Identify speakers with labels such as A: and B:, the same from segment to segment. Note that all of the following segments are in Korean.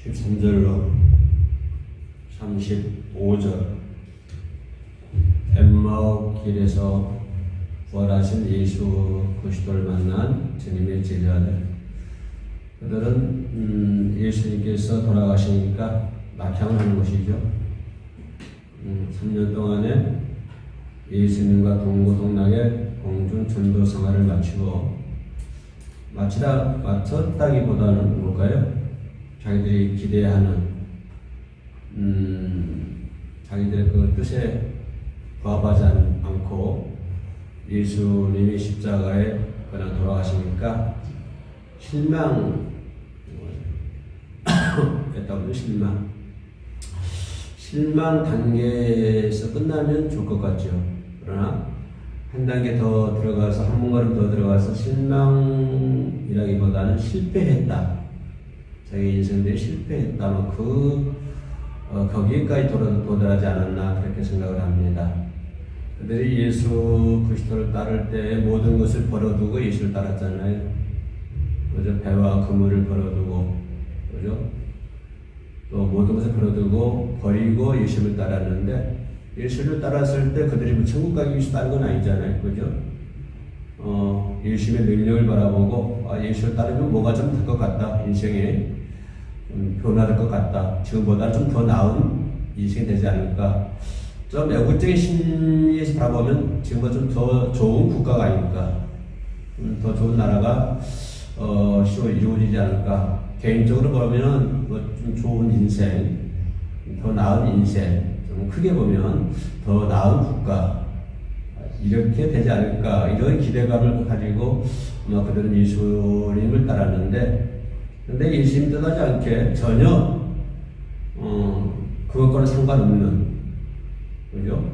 A: 13절로 35절 엠마오 길에서 부활하신 예수 그리스도를 만난 주님의 제자들, 그들은 예수님께서 돌아가시니까 낙향을 하는 것이죠. 3년 동안에 예수님과 동고동락의 공중 전도 생활을 마쳤다기보다는 뭘까요? 자기들이 기대하는 자기들의 그 뜻에 부합하지 않고 예수님이 십자가에 그냥 돌아가시니까 실망했다고 실망 단계에서 끝나면 좋을 것 같죠. 그러나 한 단계 더 들어가서, 한 걸음 더 들어가서 실망이라기보다는 실패했다. 자기 인생들이 실패했다. 거기까지 도달하지 않았나 그렇게 생각을 합니다. 그들이 예수 그리스도를 따를 때 모든 것을 버려두고 예수를 따랐잖아요. 그죠? 배와 그물을 버려두고, 그죠? 또 모든 것을 버리고 예수를 따랐는데, 예수를 따랐을 때 그들이 천국 가기 위해서 따른 건 아니잖아요. 그죠? 예수의 능력을 바라보고, 예수를 따르면 뭐가 좀 될 것 같다. 인생에 좀 변화될 것 같다. 지금보다 좀 더 나은 인생이 되지 않을까. 좀 애국적인 심리에서 바라보면 지금보다 좀 더 좋은 국가가 아닐까. 더 좋은 나라가 이루어지지 않을까. 개인적으로 보면 좀 좋은 인생, 더 나은 인생, 좀 크게 보면 더 나은 국가, 이렇게 되지 않을까, 이런 기대감을 가지고 그들은 예수님을 따랐는데, 근데 예수님 떠나지 않게 전혀 그것과는 상관없는, 그죠?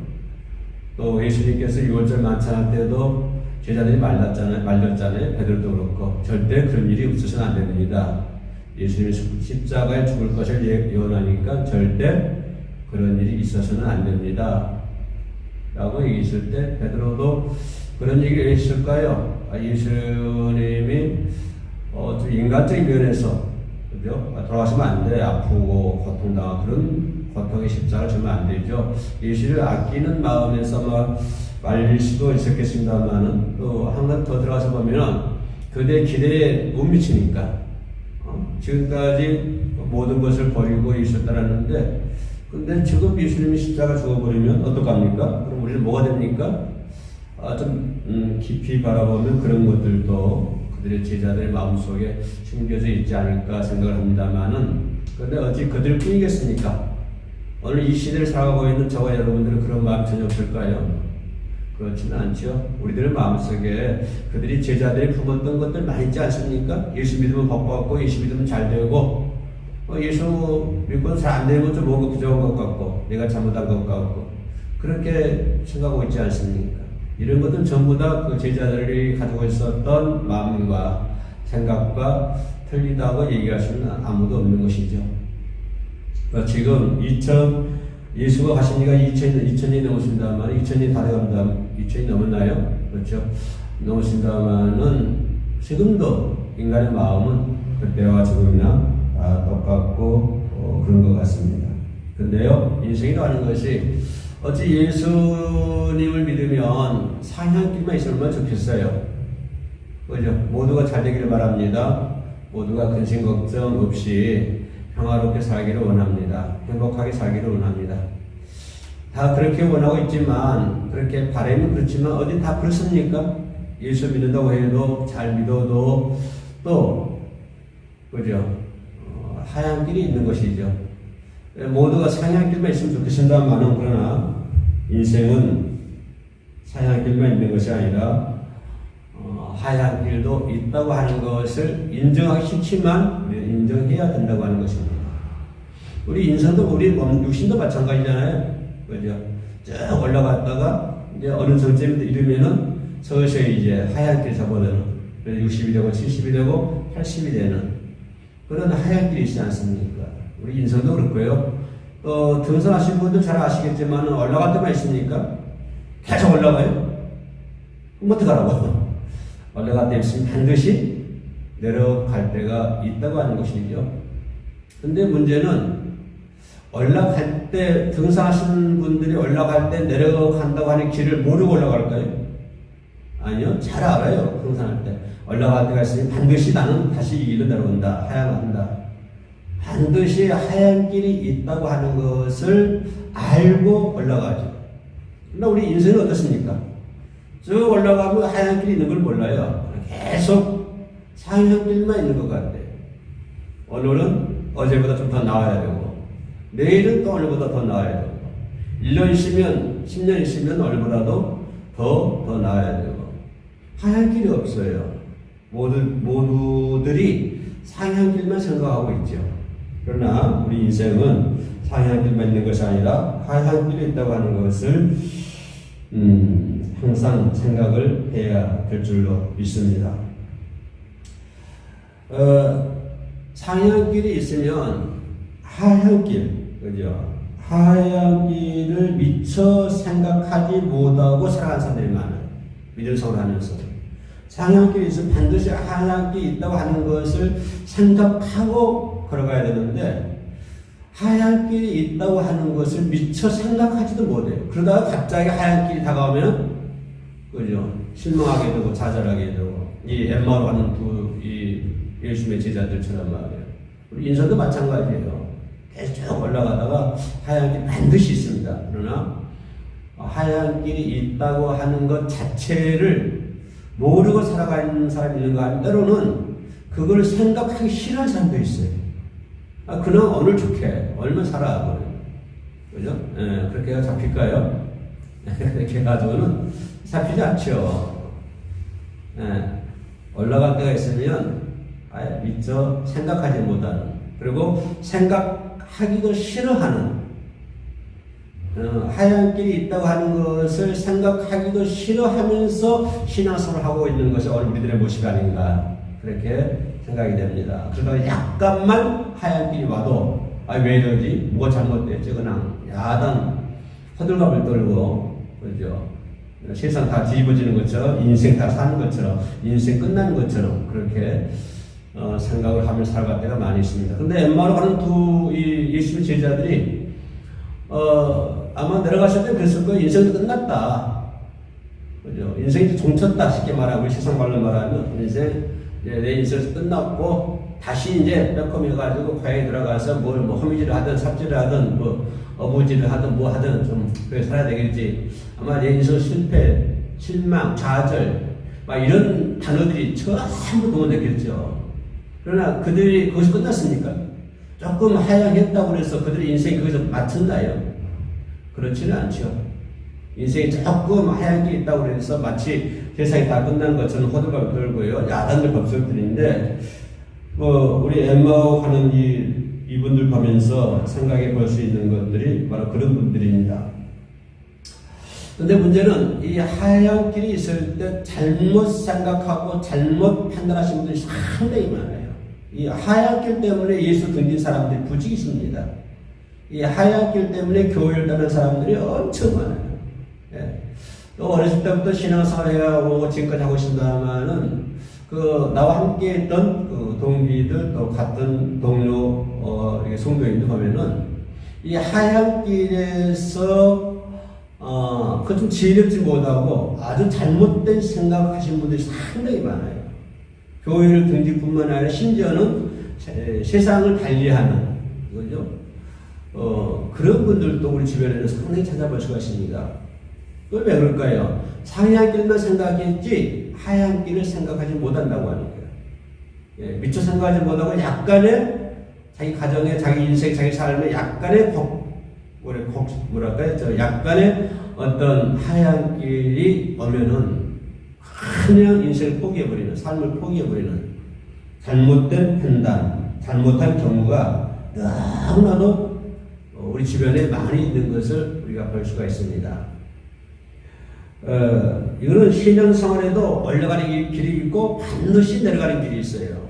A: 또 예수님께서 6월절 만찬할 때도 제자들이 말렸잖아요. 베드로도 그렇고. 절대 그런 일이 있어서는 안 됩니다. 예수님이 십자가에 죽을 것을 예언하니까 절대 그런 일이 있어서는 안 됩니다. 라고 얘기했을 때 베드로도 그런 얘기를 했을까요? 예수님이 좀 인간적인 면에서, 그죠? 돌아가시면 안 돼. 아프고 고통당하고 그런 고통의 십자가를 주면 안 되죠. 예수를 아끼는 마음에서 말릴 수도 있었겠습니다만은, 또 한 번 더 들어가서 보면은 그들의 기대에 못 미치니까, 지금까지 모든 것을 버리고 예수를 따랐는데, 근데 지금 예수님이 십자가 죽어버리면 어떡합니까? 그럼 우리는 뭐가 됩니까? 좀 깊이 바라보면 그런 것들도 그들의 제자들의 마음속에 숨겨져 있지 않을까 생각을 합니다만은, 그런데 어찌 그들 뿐이겠습니까? 오늘 이 시대를 살아가고 있는 저와 여러분들은 그런 마음 전혀 없을까요? 그렇지는 않죠. 우리들의 마음속에 그들이 제자들이 품었던 것들 많이 있지 않습니까? 예수 믿으면 복 받고, 예수 믿으면 잘 되고, 예수 믿고는 잘 안 되면 좀 뭔가 부족한 것 같고, 내가 잘못한 것 같고, 그렇게 생각하고 있지 않습니까? 이런 것들은 전부 다 그 제자들이 가지고 있었던 마음과 생각과 틀리다고 얘기할 수는 아무도 없는 것이죠. 지금 예수가 가신 지가 2000년이 넘었습니다만, 2000년이 다 돼갑니다. 2000년이 넘었나요? 그렇죠. 넘었습니다만은, 지금도 인간의 마음은 그때와 지금이나 다 똑같고, 그런 것 같습니다. 근데요, 인생이라고 하는 것이, 어찌 예수님을 믿으면 상향길만 있으면 얼마나 좋겠어요. 그죠? 모두가 잘 되기를 바랍니다. 모두가 근심 걱정 없이 평화롭게 살기를 원합니다. 행복하게 살기를 원합니다. 다 그렇게 원하고 있지만, 그렇게 바라면 그렇지만, 어디 다 그렇습니까? 예수 믿는다고 해도, 잘 믿어도, 또, 그죠? 하얀 길이 있는 것이죠. 모두가 상향 길만 있으면 좋겠습니다만은, 그러나, 인생은 상향 길만 있는 것이 아니라, 하얀 길도 있다고 하는 것을 인정하기 싫지만 인정해야 된다고 하는 것입니다. 우리 인생도, 우리 육신도 마찬가지잖아요. 그죠? 쭉 올라갔다가 이제 어느 정점에 이르면은 서서히 이제 하얀 길 잡아드는, 60이 되고 70이 되고 80이 되는 그런 하얀 길이 있지 않습니까? 우리 인생도 그럴 거예요. 또 등산하신 분들 잘 아시겠지만 올라갈 때만 있습니까? 계속 올라가요. 그럼 어떡하라고? 올라갈 때 있으면 반드시 내려갈 때가 있다고 하는 것이죠. 근데 문제는 올라갈 때, 등산하시는 분들이 올라갈 때 내려간다고 하는 길을 모르고 올라갈까요? 아니요. 잘 알아요. 등산할 때. 올라갈 때가 있으니 반드시 나는 다시 이 길로 내려온다. 하야간다. 반드시 하얀 길이 있다고 하는 것을 알고 올라가죠. 그러나 우리 인생은 어떻습니까? 쭉 올라가면 하얀 길이 있는 걸 몰라요. 계속 상한 길만 있는 것 같아요. 오늘은 어제보다 좀 더 나아야 되고, 내일은 또 오늘보다 더 나아야 되고, 1년 있으면, 10년 있으면 오늘보다도 더 나아야 되고, 하얀 길이 없어요. 모두들이 상한 길만 생각하고 있죠. 그러나 우리 인생은 상한 길만 있는 것이 아니라 하얀 길이 있다고 하는 것을 항상 생각을 해야 될 줄로 믿습니다. 상한 길이 있으면 하얀 길, 그죠? 하얀 길을 미처 생각하지 못하고 살아가는 사람들이 많아요. 믿음 생활을 하면서. 상한 길이 있으면 반드시 하얀 길이 있다고 하는 것을 생각하고 걸어가야 되는데, 하얀 길이 있다고 하는 것을 미처 생각하지도 못해요. 그러다가 갑자기 하얀 길이 다가오면, 그죠? 실망하게 되고, 좌절하게 되고, 이 엠마오로 가는 이 예수님의 제자들처럼 말이에요. 우리 인생도 마찬가지예요. 계속 올라가다가 하얀 길이 반드시 있습니다. 그러나, 하얀 길이 있다고 하는 것 자체를 모르고 살아가는 사람이 있는가 하면 때로는 그걸 생각하기 싫어하는 사람도 있어요. 그냥 오늘 좋게 얼마 살아. 그죠? 그렇게 해서 잡힐까요? 그렇게 해가지고는 잡히지 않죠. 올라갈 때가 있으면 아예 미처 생각하지 못하는, 그리고 생각하기도 싫어하는, 하얀 길이 있다고 하는 것을 생각하기도 싫어하면서 신앙생활을 하고 있는 것이 오늘 우리들의 모습이 아닌가, 그렇게 생각이 됩니다. 그러다가 약간만 하얀 길이 와도 왜 이러지? 뭐가 잘못됐지? 그냥 야단 호들갑을 떨고, 그죠? 세상 다 뒤집어지는 것처럼, 인생 다 사는 것처럼, 인생 끝나는 것처럼 그렇게 생각을 하며 살아갈 때가 많이 있습니다. 근데 엠마오로 가는 예수님의 제자들이 아마 내려가실 때 그랬을 거예요. 인생도 끝났다. 그죠? 인생이 이제 종쳤다. 쉽게 말하고, 세상 말로 말하면, 내 인생에서 끝났고, 다시 이제 빼꼼해가지고, 과에 들어가서 뭐 허미질을 하든, 삽질을 하든, 어부질을 하든, 뭐 하든, 좀, 그래 살아야 되겠지. 아마 내 인생 실패, 실망, 좌절, 막 이런 단어들이 전부 동원됐겠죠. 그러나 그들이 거기서 끝났습니까? 조금 하향했다고 해서 그들의 인생이 거기서 마쳤나요? 그렇지는 않죠. 인생이 조금 하얀 게 있다고 해서 마치 세상이 다 끝난 것처럼 호들갑을 떨고요. 야단을 법석들인데, 우리 엠마오 가는 이분들 보면서 생각해 볼 수 있는 것들이 바로 그런 분들입니다. 근데 문제는 이 하얀 길이 있을 때 잘못 생각하고 잘못 판단하신 분들이 상당히 많아요. 이 하얀 길 때문에 예수 등진 사람들이 부직이 있습니다. 이 하얀 길 때문에 교회를 떠난 사람들이 엄청 많아요. 또 어렸을 때부터 신앙생활 해오고 지금까지 하고 있습니다만은 나와 함께 했던 동기들, 또 같은 동료, 성도인들 보면은 이 하얀 길에서 그 좀 지혜롭지 못하고 아주 잘못된 생각하신 분들이 상당히 많아요. 교회를 등지뿐만 아니라 심지어는 세상을 달리하는, 그죠? 그런 분들도 우리 주변에는 상당히 찾아볼 수가 있습니다. 왜 그럴까요? 상한 길만 생각했지 하얀 길을 생각하지 못한다고 하는 거예요. 미처 생각하지 못하고 약간의 자기 가정에, 자기 인생, 자기 삶에 약간의 약간의 어떤 하얀 길이 오면은 그냥 인생을 포기해버리는, 삶을 포기해버리는 잘못된 판단, 잘못한 경우가 너무나도 우리 주변에 많이 있는 것을 우리가 볼 수가 있습니다. 이거는 신앙생활에도 올라가는 길이 있고 반드시 내려가는 길이 있어요.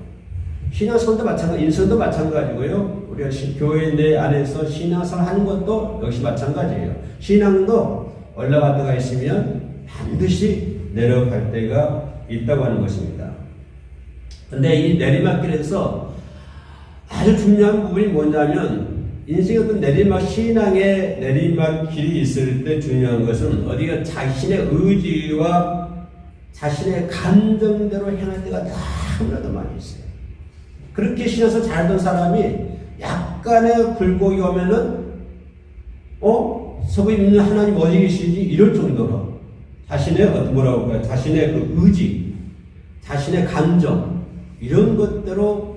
A: 신앙생활도 마찬가지, 인생도 마찬가지고요. 우리가 교회 내 안에서 신앙생활 하는 것도 역시 마찬가지예요. 신앙도 올라갈 때가 있으면 반드시 내려갈 때가 있다고 하는 것입니다. 근데 이 내리막길에서 아주 중요한 부분이 뭐냐면 인생의 어떤 내리막, 신앙의 내리막 길이 있을 때 중요한 것은 어디가 자신의 의지와 자신의 감정대로 행할 때가 너무나도 많이 있어요. 그렇게 신어서 잘던 사람이 약간의 굴곡이 오면은 서구에 있는 하나님 어디 계시지? 이럴 정도로 자신의 뭐라고 할까요? 자신의 그 의지, 자신의 감정 이런 것대로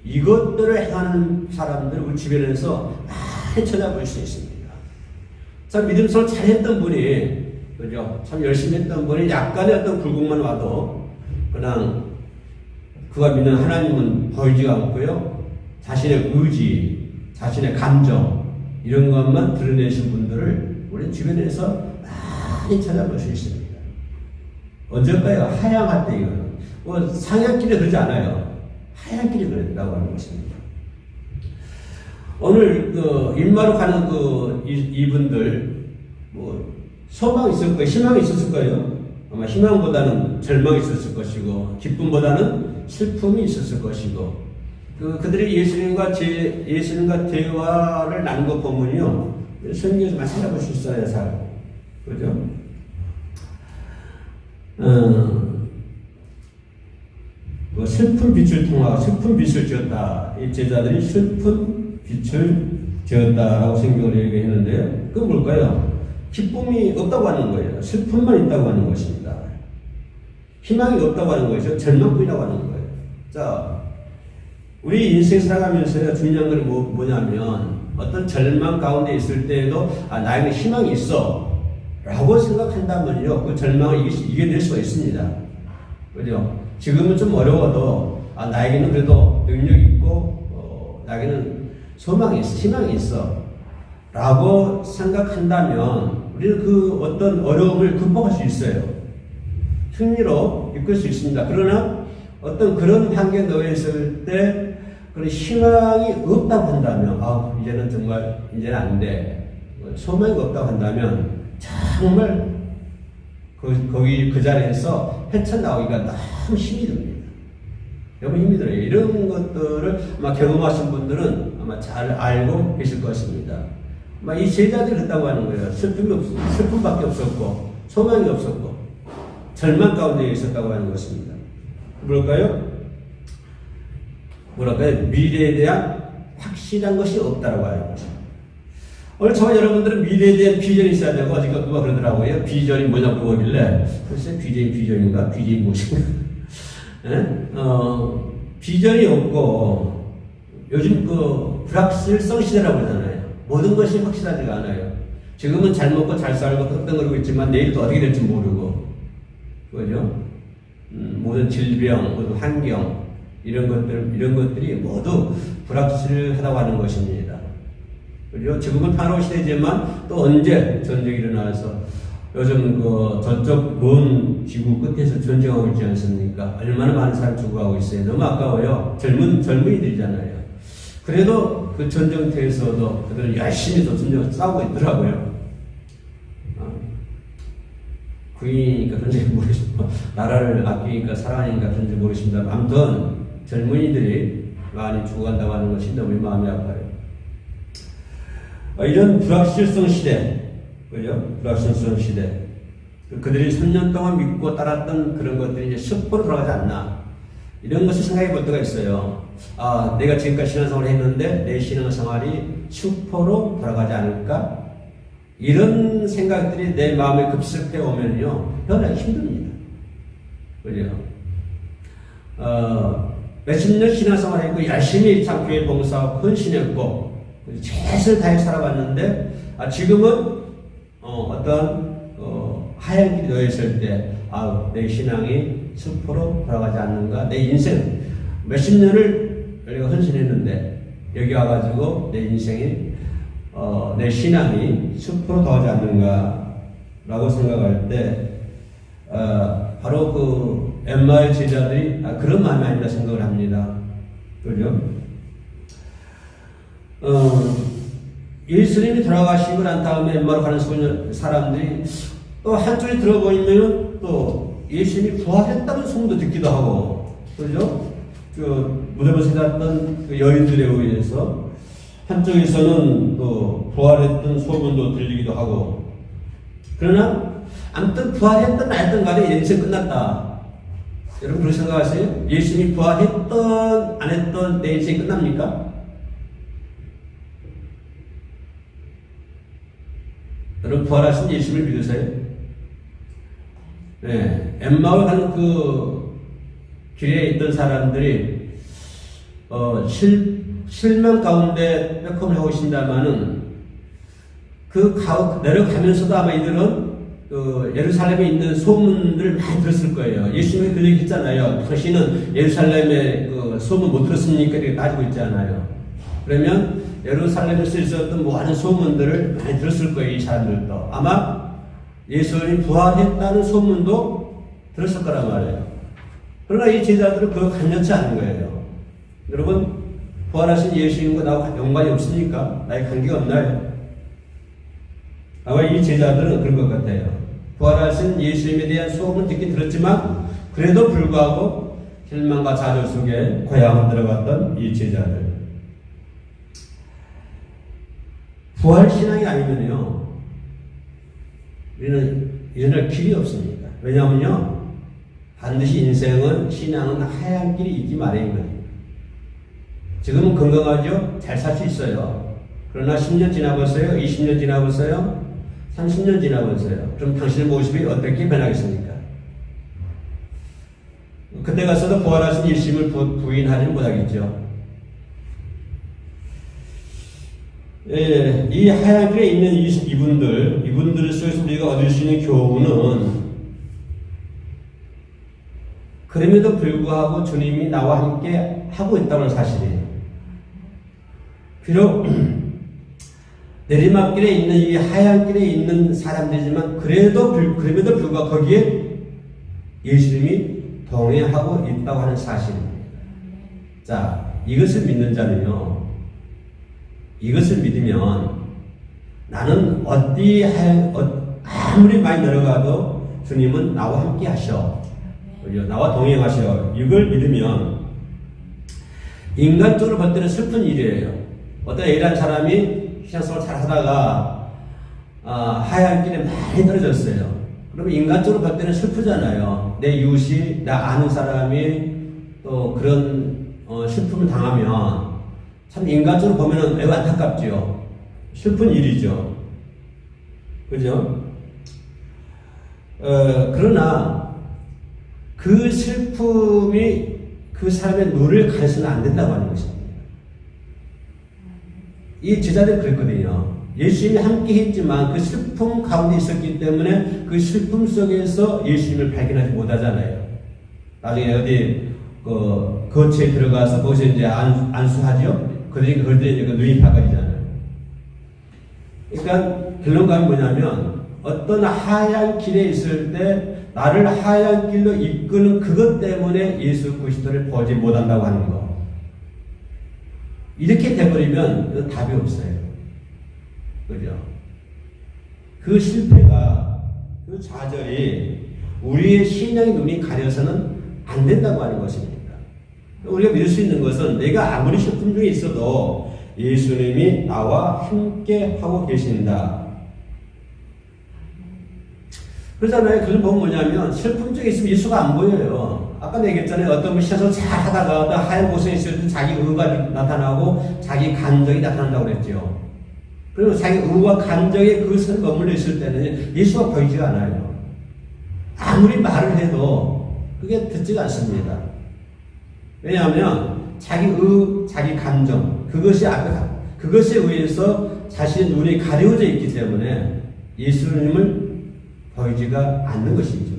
A: 이것들을 행하는 사람들을 우리 주변에서 많이 찾아볼 수 있습니다. 참 믿음생활 잘했던 분이 그죠? 참 열심히 했던 분이 약간의 어떤 굴곡만 와도 그냥 그가 믿는 하나님은 보이지가 않고요. 자신의 의지, 자신의 감정 이런 것만 드러내신 분들을 우리 주변에서 많이 찾아볼 수 있습니다. 언제까요? 하향할 때 이거는 상향길에 그러지 않아요. 하향길이 그랬다고 하는 것입니다. 오늘 인마로 가는 이분들 소망이 있을 거예요. 희망이 있었을 거예요. 아마 희망보다는 절망이 있었을 것이고 기쁨보다는 슬픔이 있었을 것이고 그들이 예수님과 대화를 나눈 거 보면요. 성경에서 많이 찾아볼 수 있어요. 잘. 그죠? 슬픈 빛을 통하고 슬픈 빛을 지었다. 이 제자들이 슬픈 빛을 지었다라고 성경을 얘기했는데요. 그건 뭘까요? 기쁨이 없다고 하는 거예요. 슬픔만 있다고 하는 것입니다. 희망이 없다고 하는 것이죠. 절망뿐이라고 하는 거예요. 자, 우리 인생 살아가면서 중요한 건 뭐냐면 어떤 절망 가운데 있을 때에도 나에게 희망이 있어 라고 생각한다면요. 그 절망을 이겨낼 수가 있습니다. 그죠? 지금은 좀 어려워도 나에게는 그래도 능력이 있고 나에게는 소망이 있어, 희망이 있어 라고 생각한다면 우리는 그 어떤 어려움을 극복할 수 있어요. 승리로 이끌 수 있습니다. 그러나 어떤 그런 환경에 놓여 있을 때 그런 희망이 없다고 한다면 이제는 정말 이제는 안 돼. 소망이 없다고 한다면 정말 거기 그 자리에서 헤쳐나오기가 너무 힘이 듭니다. 너무 힘이 들어요. 이런 것들을 아마 경험하신 분들은 아마 잘 알고 계실 것입니다. 이 제자들이 그랬다고 하는 거예요. 슬픔밖에 없었고 소망이 없었고 절망 가운데 있었다고 하는 것입니다. 뭐랄까요? 미래에 대한 확실한 것이 없다라고 하는 것입니다. 오늘 저와 여러분들은 미래에 대한 비전이 있어야 되고, 어제 누가 그러더라고요. 비전이 뭐냐고 물어보길래, 글쎄, 비전인가? 비전이 무엇인가? 비전이 없고, 요즘 불확실성 시대라고 그러잖아요. 모든 것이 확실하지가 않아요. 지금은 잘 먹고 잘 살고 떵떵거리고 있지만, 내일도 어떻게 될지 모르고, 그죠? 모든 질병, 모든 환경, 이런 것들이 모두 불확실하다고 하는 것입니다. 그리고 지금은 평화로운 시대지만 또 언제 전쟁이 일어나서 요즘 저쪽 먼 지구 끝에서 전쟁하고 있지 않습니까? 얼마나 많은 사람이 죽어가고 있어요. 너무 아까워요. 젊은이들이잖아요. 그래도 그 전쟁터에서도 그들은 열심히 또 전쟁을 싸우고 있더라고요. 구인이니까 그런지 모르겠습니다. 나라를 아끼니까 사랑하니까 그런지 모르겠습니다. 아무튼 젊은이들이 많이 죽어간다고 하는 것이 너무 마음이 아파요. 이런 불확실성 시대, 그죠? 불확실성 시대. 그들이 3년 동안 믿고 따랐던 그런 것들이 이제 슈퍼로 돌아가지 않나. 이런 것을 생각해 볼 때가 있어요. 내가 지금까지 신앙생활을 했는데 내 신앙생활이 슈퍼로 돌아가지 않을까? 이런 생각들이 내 마음에 급습해 오면요. 변하기 힘듭니다. 그죠? 몇십 년 신앙생활 했고, 열심히 참 교회 봉사하고 헌신했고, 최선을 다해 살아봤는데, 지금은, 하얀 길이 놓여있을 때, 내 신앙이 숲으로 돌아가지 않는가? 내 인생, 몇십 년을 내가 헌신했는데, 여기 와가지고 내 인생이, 내 신앙이 숲으로 돌아가지 않는가? 라고 생각할 때, 바로 엠마의 제자들이 그런 마음이 아닌가 생각을 합니다. 그죠? 예수님이 돌아가시고 난 다음에 엠마로 가는 사람들이 또 한쪽에 들어보면 또 예수님이 부활했다는 소문도 듣기도 하고, 그죠? 무덤을 찾았던 그 여인들에 의해서 한쪽에서는 또 부활했던 소문도 들리기도 하고, 그러나 아무튼 부활했던 안 했던 간에 인생 끝났다. 여러분 그렇게 생각하세요? 예수님이 부활했던 안 했던 내 인생이 끝납니까? 여러분 부활하신 예수님을 믿으세요? 네, 엠마오 가는 그 길에 있던 사람들이 실망 가운데 백홈을 하고 계신다마는 내려가면서도 아마 이들은 그 예루살렘에 있는 소문들을 많이 들었을 거예요. 예수님이 그 얘기 했잖아요. 당신은 예루살렘의 그 소문 못 들었습니까? 이렇게 따지고 있잖아요. 그러면 예루살렘에서 있었던 많은 소문들을 많이 들었을 거예요. 이 사람들도. 아마 예수님이 부활했다는 소문도 들었을 거란 말이에요. 그러나 이 제자들은 그거 간연치 않은 거예요. 여러분, 부활하신 예수님과 나와 연관이 없습니까? 나의 관계가 없나요? 아마 이 제자들은 그런 것 같아요. 부활하신 예수님에 대한 소문을 듣긴 들었지만 그래도 불구하고 실망과 좌절 속에 고향을 들어갔던 이 제자들. 부활신앙이 아니면요, 우리는 일어날 길이 없습니다. 왜냐하면요, 반드시 인생은, 신앙은 하얀 길이 있기 마련이거든요. 지금은 건강하죠? 잘 살 수 있어요. 그러나 10년 지나봤어요? 20년 지나봤어요? 30년 지나봤어요? 그럼 당신의 모습이 어떻게 변하겠습니까? 그때 가서도 부활하신 예수님을 부인하지는 못하겠죠. 예, 이 하얀 길에 있는 이분들 속에서 우리가 얻을 수 있는 교훈은, 그럼에도 불구하고 주님이 나와 함께 하고 있다는 사실이에요. 비록 내리막길에 있는 이 하얀 길에 있는 사람들이지만 그럼에도 불구하고 거기에 예수님이 동행하고 있다고 하는 사실입니다. 자, 이것을 믿는 자는요, 이것을 믿으면 나는 아무리 많이 내려가도 주님은 나와 함께 하셔. 나와 동행하셔. 이걸 믿으면 인간적으로 볼 때는 슬픈 일이에요. 어떤 A라는 사람이 신앙생활 잘 하다가 하얀 길에 많이 떨어졌어요. 그러면 인간적으로 볼 때는 슬프잖아요. 내 이웃이, 나 아는 사람이 또 그런 슬픔을 당하면 참 인간적으로 보면은 매우 안타깝죠. 슬픈 일이죠. 그죠? 그러나 그 슬픔이 그 사람의 눈을 가려서는 안 된다고 하는 것입니다. 이 제자들이 그랬거든요. 예수님이 함께 했지만 그 슬픔 가운데 있었기 때문에 그 슬픔 속에서 예수님을 발견하지 못하잖아요. 나중에 어디 거처에 들어가서 거기서 이제 안수하죠. 그러니까 그럴 때 눈이 밝아지잖아요. 그러니까 결론감이 뭐냐면, 어떤 하얀 길에 있을 때 나를 하얀 길로 이끄는 그것 때문에 예수 그리스도를 보지 못한다고 하는 거. 이렇게 돼버리면 답이 없어요. 그죠? 그 실패가, 그 좌절이 우리의 신앙의 눈이 가려서는 안 된다고 하는 것입니다. 우리가 믿을 수 있는 것은 내가 아무리 슬픔 중에 있어도 예수님이 나와 함께 하고 계신다. 그러잖아요. 그걸 보면 뭐냐면 슬픔 중에 있으면 예수가 안 보여요. 아까 얘기했잖아요. 어떤 분이 시에서 잘 하다가 하얀 곳에 있을 때 자기 의가 나타나고 자기 감정이 나타난다고 그랬죠. 그리고 자기 의와 감정에 그것을 머물러 있을 때는 예수가 보이지가 않아요. 아무리 말을 해도 그게 듣지가 않습니다. 왜냐하면 자기 의, 자기 감정, 그것에 의해서 자신의 눈이 가려져 있기 때문에 예수님을 보이지가 않는 것이죠.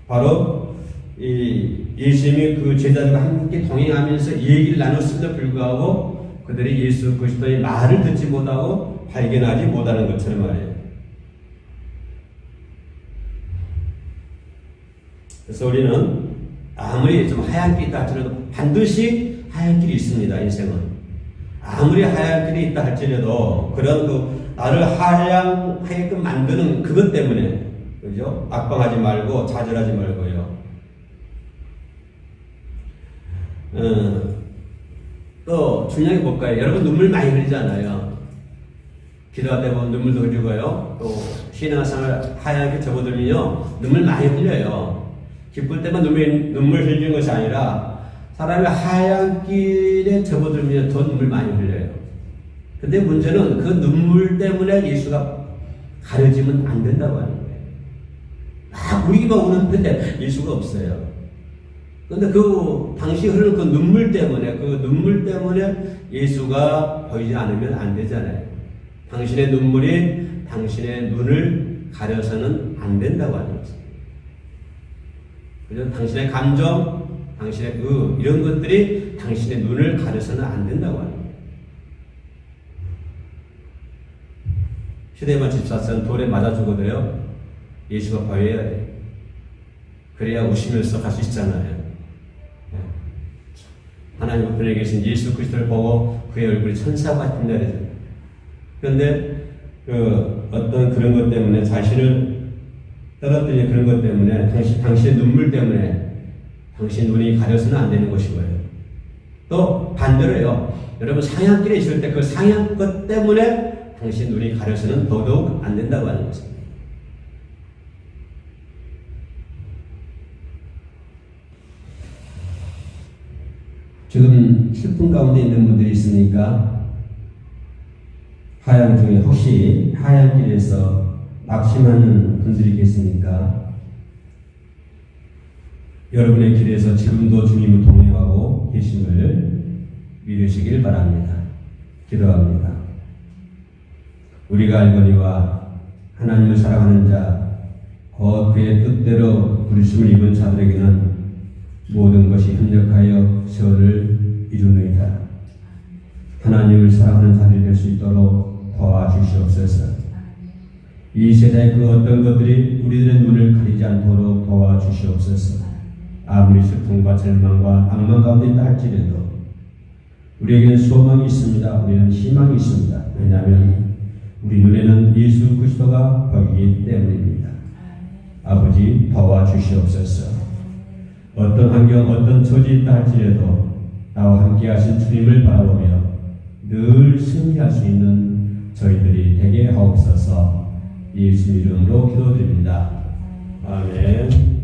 A: 바로 이 예수님이 그 제자들과 함께 동행하면서 이 얘기를 나눴음에도 불구하고 그들이 예수 그리스도의 말을 듣지 못하고 발견하지 못하는 것처럼 말이에요. 그래서 우리는 아무리 좀 하얀 길이 있다 할지라도 반드시 하얀 길이 있습니다. 인생은 아무리 하얀 길이 있다 할지라도 그런 나를 하얗게끔 만드는 그것 때문에, 그죠? 악방하지 말고 좌절하지 말고요. 또 중요한 게 뭘까요? 여러분 눈물 많이 흘리잖아요. 기도할 때 보면 눈물도 흘리고요. 또 신앙생활 하얗게 접어들면요 눈물 많이 흘려요. 기쁠 때만 눈물 흘리는 것이 아니라 사람이 하얀 길에 접어들면 더 눈물 많이 흘려요. 근데 문제는 그 눈물 때문에 예수가 가려지면 안 된다고 하는 거예요. 막 우리만 우는데 예수가 없어요. 근데 그 당시 흐르는 그 눈물 때문에 예수가 보이지 않으면 안 되잖아요. 당신의 눈물이 당신의 눈을 가려서는 안 된다고 하는 거죠. 그래서 당신의 감정, 당신의 이런 것들이 당신의 눈을 가려서는 안 된다고 하는 거예요. 시대만 집사선 돌에 맞아 죽어도요 예수가 보여야 돼요. 그래야 웃으면서 갈 수 있잖아요. 하나님 우편에 계신 예수 그리스도를 보고 그의 얼굴이 천사와 같은 날이죠. 그런데 어떤 그런 것 때문에 자신을 떨어뜨리는 그런 것 때문에 당신의 눈물 때문에 당신 눈이 가려서는 안 되는 것이고요. 또 반대로요. 여러분 상향길에 있을 때 그 상향 것 때문에 당신 눈이 가려서는 더더욱 안 된다고 하는 것입니다. 지금 슬픔 가운데 있는 분들이 있으니까 하양 중에 혹시 하양 길에서 낙심하는 분들이 계십니까? 여러분의 길에서 지금도 주님을 동행하고 계심을 믿으시길 바랍니다. 기도합니다. 우리가 알거니와 하나님을 사랑하는 자, 곧 그의 뜻대로 부르심을 입은 자들에게는 모든 것이 협력하여 선을 이루느니라. 하나님을 사랑하는 자들이 될 수 있도록 도와주시옵소서. 이 세대의 그 어떤 것들이 우리들의 눈을 가리지 않도록 도와주시옵소서. 아무리 슬픔과 절망과 악망 가운데 있다 할지라도 우리에게는 소망이 있습니다. 우리는 희망이 있습니다. 왜냐하면 우리 눈에는 예수 그리스도가 보이기 때문입니다. 아버지 도와주시옵소서. 어떤 환경, 어떤 처지에 있다 할지라도 나와 함께 하신 주님을 바라보며 늘 승리할 수 있는 저희들이 되게 하옵소서. 예수 이름으로 기도드립니다. 아멘.